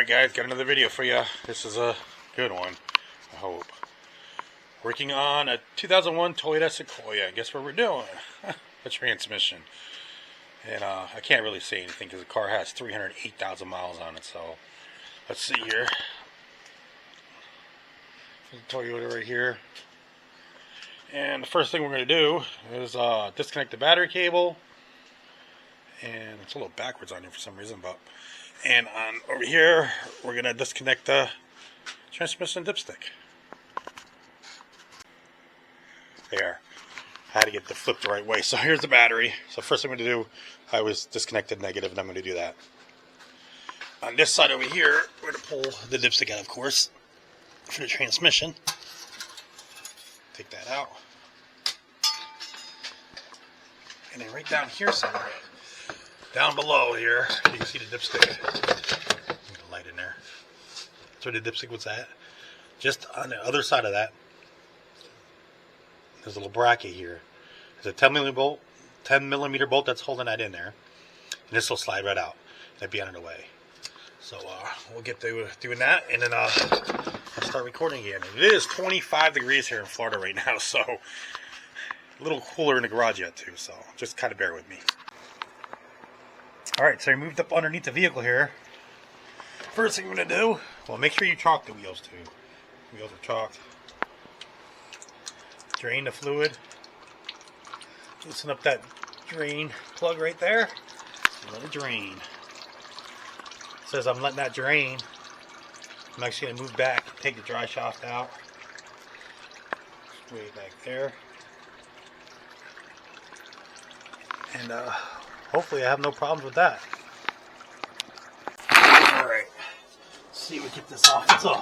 Alright guys, got another video for you. This is a good one, I hope. Working on a 2001 Toyota Sequoia. Guess what we're doing? A transmission. And I can't really say anything because the car has 308,000 miles on it. So let's see here. There's a Toyota right here. And the first thing we're going to do is disconnect the battery cable. And it's a little backwards on here for some reason, but and on over here we're gonna disconnect the transmission dipstick. There, I had to get the flip the right way. So here's the battery. So first thing I'm gonna do, I always disconnect the negative, and I'm gonna do that. On this side over here, we're gonna pull the dipstick out, of course, for the transmission. Take that out, and then right down here somewhere. Down below here, you can see the dipstick. Get a light in there. That's where the dipstick was at. Just on the other side of that, there's a little bracket here. There's a 10 millimeter bolt that's holding that in there. And this will slide right out. And it'll be out of the way. So we'll get to doing that, and then I'll start recording again. And it is 25 degrees here in Florida right now, so a little cooler in the garage yet too. So just kind of bear with me. Alright, so I moved up underneath the vehicle here. First thing I'm going to do, well, make sure you chalk the wheels too. The wheels are chalked. Drain the fluid. Loosen up that drain plug right there. Let it drain. It says I'm letting that drain. I'm actually going to move back, take the dry shaft out. Way back there. And hopefully I have no problems with that. Alright, let's see if we get this off. It's a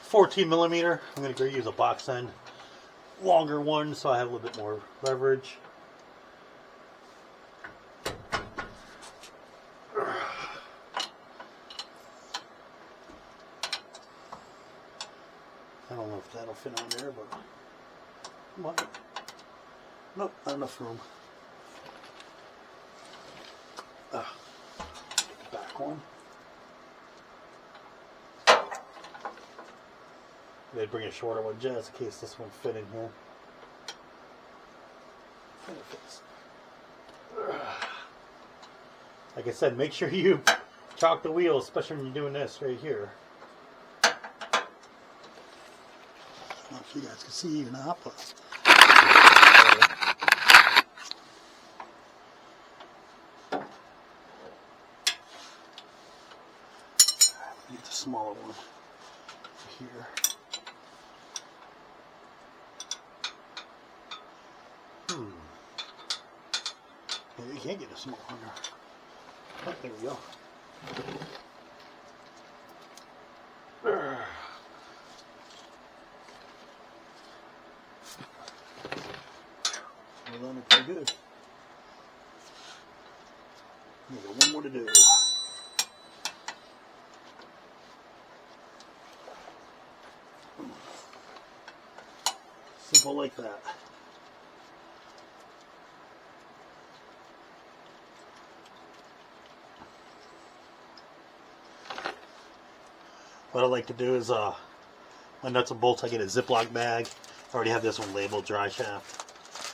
14 millimeter. I'm going to go use a box end. Longer one so I have a little bit more leverage. I don't know if that'll fit on there, but nope, not enough room. Back one. They'd bring a shorter one just in case this one fit in here. And it fits. Like I said, make sure you chalk the wheels, especially when you're doing this right here. I don't know if you guys can see or not, but get the smaller one here. Yeah, you can't get a small one. Oh, there we go. We're running pretty good. We got one more to do. Simple like that. What I like to do is, my nuts and bolts, I get a Ziploc bag. I already have this one labeled dry shaft.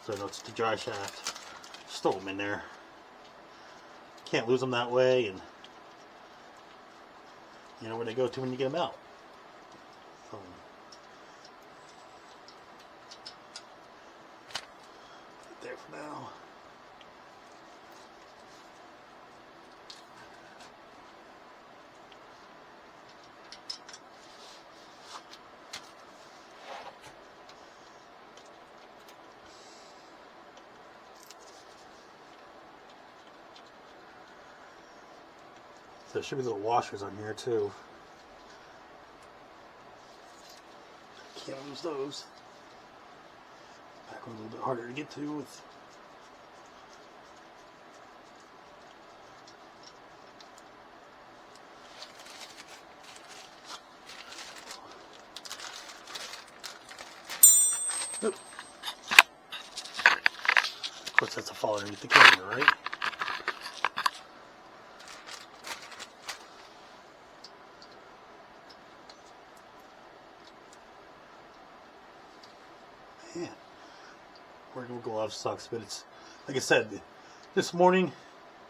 So I know it's the dry shaft. Just throw them in there. Can't lose them that way, and you know where they go to when you get them out. There for now. There should be little washers on here too. Can't lose those. Back one's a little bit harder to get to with. Oop. Of course, that's a fall underneath the camera, right? Wearing gloves sucks, but it's, like I said, this morning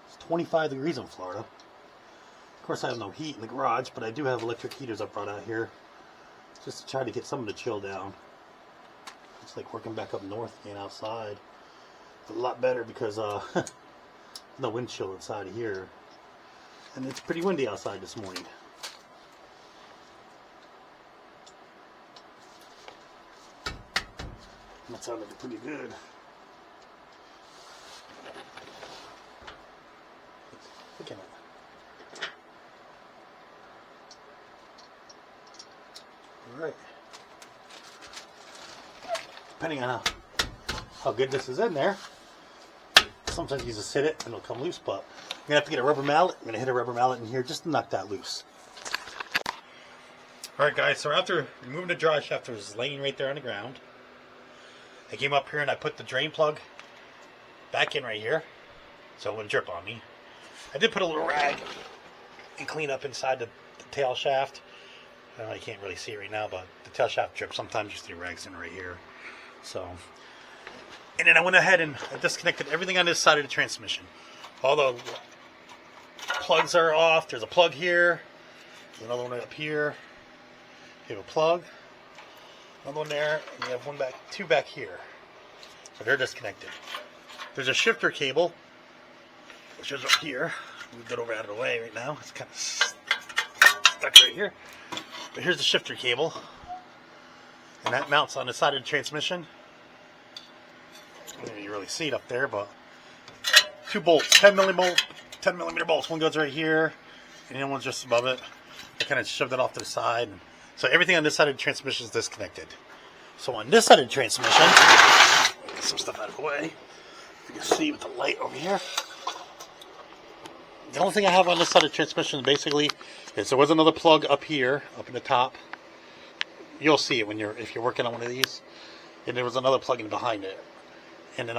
it's 25 degrees in Florida. Of course I have no heat in the garage, but I do have electric heaters I brought out here just to try to get some of the chill down. It's like working back up north again outside. It's a lot better because no wind chill inside of here. And it's pretty windy outside this morning. That sounded pretty good. Look at it. Alright. Depending on how good this is in there, sometimes you just hit it and it'll come loose, but I'm going to have to get a rubber mallet. I'm going to hit a rubber mallet in here just to knock that loose. Alright guys, so after removing the drive shaft, it was laying right there on the ground. I came up here and I put the drain plug back in right here so it wouldn't drip on me. I did put a little rag and clean up inside the tail shaft. I know you can't really see it right now, but the tail shaft drips. Sometimes you see rags in right here. So, and then I went ahead and I disconnected everything on this side of the transmission. All the plugs are off. There's a plug here. There's another one up here. You have a plug. Another one there. And you have one back, two back here. So they're disconnected. There's a shifter cable, which is up here. Move it over out of the way right now. It's kind of stuck right here. But here's the shifter cable. And that mounts on the side of the transmission. I don't even really see it up there, but two bolts, 10 millimeter bolts. One goes right here, and the other one's just above it. I kind of shoved it off to the side. So everything on this side of the transmission is disconnected. So on this side of the transmission, get some stuff out of the way. You can see with the light over here. The only thing I have on this side of the transmission basically is there was another plug up here, up in the top. You'll see it when if you're working on one of these. And there was another plug in behind it. And then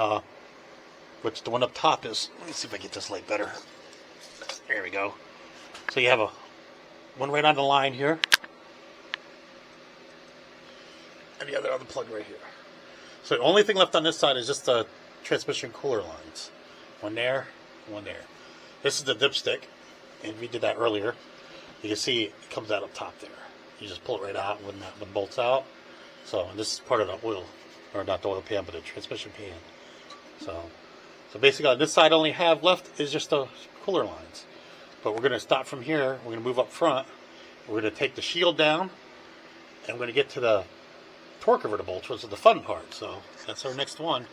which the one up top is, let me see if I get this light better. There we go. So you have one right on the line here. And the other plug right here. So the only thing left on this side is just the transmission cooler lines. One there, one there. This is the dipstick, and we did that earlier. You can see it comes out up top there. You just pull it right out when that bolts out. So and this is part of the oil, or not the oil pan, but the transmission pan. So basically on this side, all I have left is just the cooler lines. But we're going to stop from here. We're going to move up front. We're going to take the shield down, and we're going to get to the torque converter bolts, which is the fun part. So that's our next one.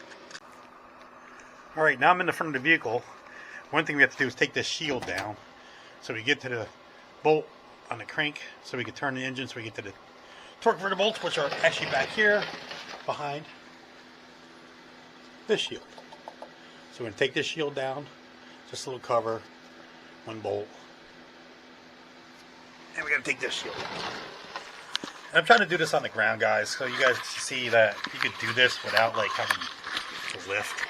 All right, now I'm in the front of the vehicle. One thing we have to do is take this shield down so we get to the bolt on the crank so we can turn the engine so we get to the torque converter bolts, which are actually back here behind this shield. So we're going to take this shield down, just a little cover, one bolt, and we're going to take this shield down. And I'm trying to do this on the ground, guys, so you guys see that you could do this without like having to lift,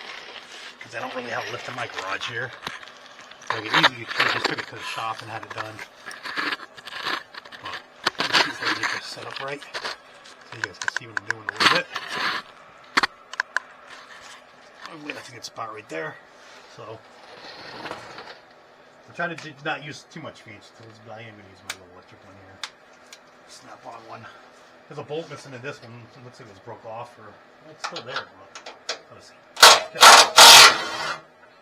because I don't really have a lift in my garage here. So it easy, you can just took it to the shop and had it done. But let's see if I can get this set up right, so you guys can see what I'm doing a little bit. That's a good spot right there. So I'm trying to not use too much feed tools, but I am going to use my little electric one here. Snap on one. There's a bolt missing in this one. It looks like it was broke off, or well, it's still there. But let's see.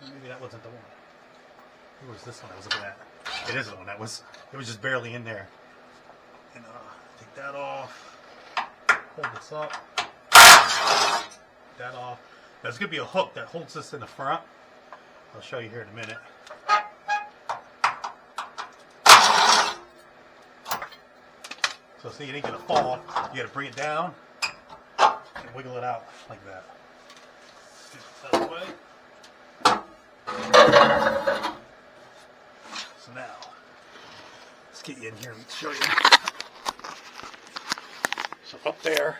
Maybe that wasn't the one. It was this one I was looking at. It is the one. It was just barely in there. And take that off. Hold this up. That off. There's going to be a hook that holds this in the front. I'll show you here in a minute. So see, it ain't going to fall. You got to bring it down and wiggle it out like that. That way. So now, let's get you in here and show you. So up there,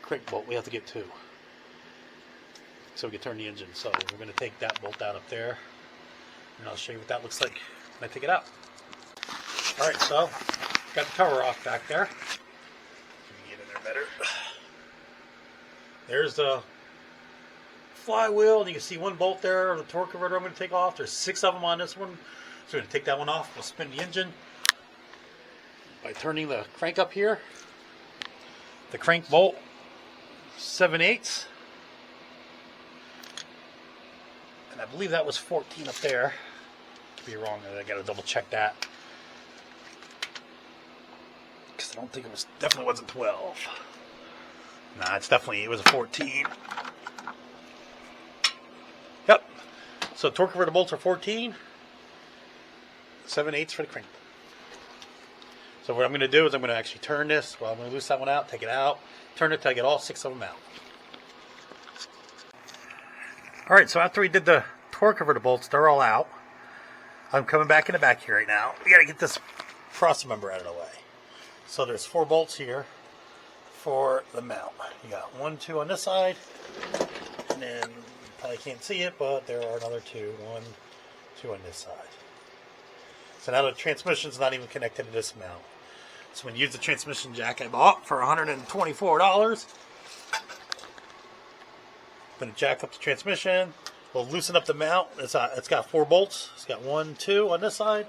crank bolt, we have to get two. So we can turn the engine. So we're going to take that bolt out up there, and I'll show you what that looks like when I take it out. Alright, so got the cover off back there. Let me get in there better. There's the flywheel, and you can see one bolt there, the torque converter I'm going to take off. There's 6 of them on this one. So we're going to take that one off. We'll spin the engine by turning the crank up here. The crank bolt, 7/8. And I believe that was 14 up there. Could be wrong, I got to double check that. Because I don't think it was, definitely wasn't 12. Nah, it was a 14. Yep. So torque converter bolts are 14. 7/8 for the crank. So what I'm going to do is I'm going to actually turn this. Well, I'm going to loose that one out, take it out, turn it till I get all 6 of them out. Alright, so after we did the torque converter bolts, they're all out. I'm coming back in the back here right now. We got to get this cross member out of the way. So there's 4 bolts here for the mount. You got 1, 2 on this side, and then you probably can't see it, but there are another 2. 1, 2 on this side. So now the transmission's not even connected to this mount. So I'm going to use the transmission jack I bought for $124. I'm going to jack up the transmission. We'll loosen up the mount. It's got 4 bolts. It's got 1, 2 on this side,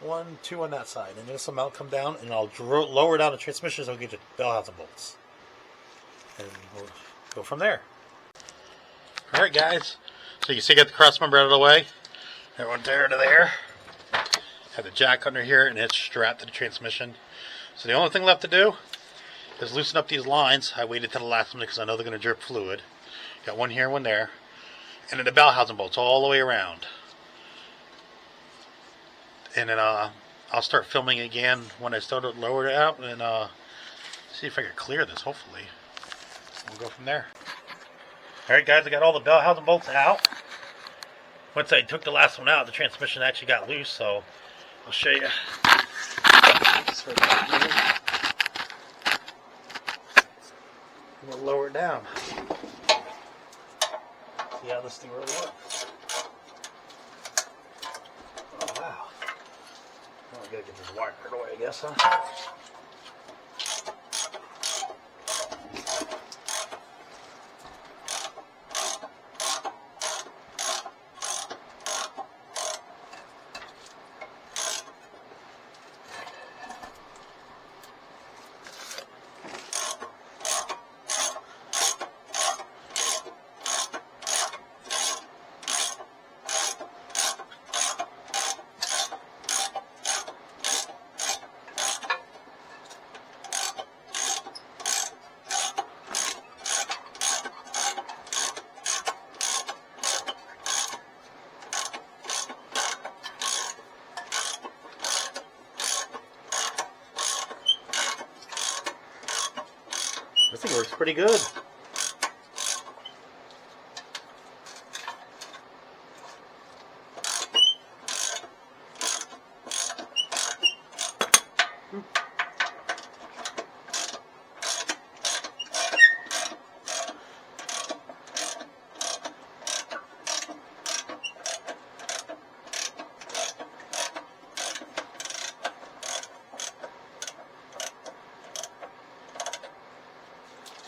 1, 2 on that side. And this mount come down, and I'll lower down the transmission so we get the bell housing bolts. And we'll go from there. Alright guys, so you see I got the cross member out of the way. That went there to there. Have the jack under here, and it's strapped to the transmission. So the only thing left to do is loosen up these lines. I waited till the last minute because I know they're going to drip fluid. Got one here, one there. And then the bell housing bolts all the way around. And then I'll start filming again when I start to lower it out, and see if I can clear this, hopefully. We'll go from there. Alright guys, I got all the bell housing bolts out. Once I took the last one out, the transmission actually got loose, so I'll show you. I'm going to lower it down. See how this thing really works. Oh wow. Oh, I gotta get this wire out of the way, I guess, huh? This thing works pretty good.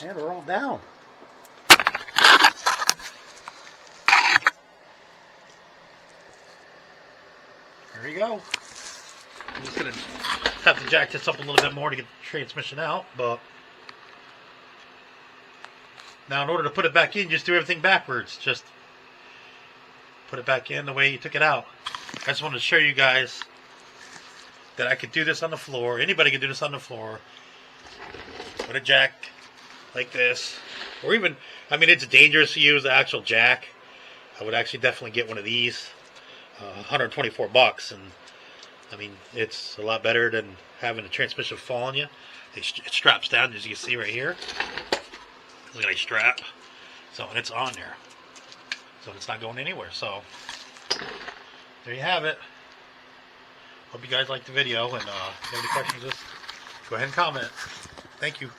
And they're all down. There you go. I'm just going to have to jack this up a little bit more to get the transmission out, but now in order to put it back in, just do everything backwards. Just put it back in the way you took it out. I just wanted to show you guys that I could do this on the floor. Anybody can do this on the floor with a jack like this, or even, I mean, it's dangerous to use the actual jack. I would actually definitely get one of these. $124, and I mean, it's a lot better than having the transmission fall on you. It straps down, as you can see right here. Look at that strap. So, and it's on there. So it's not going anywhere. So there you have it. Hope you guys liked the video, and if you have any questions, just go ahead and comment. Thank you.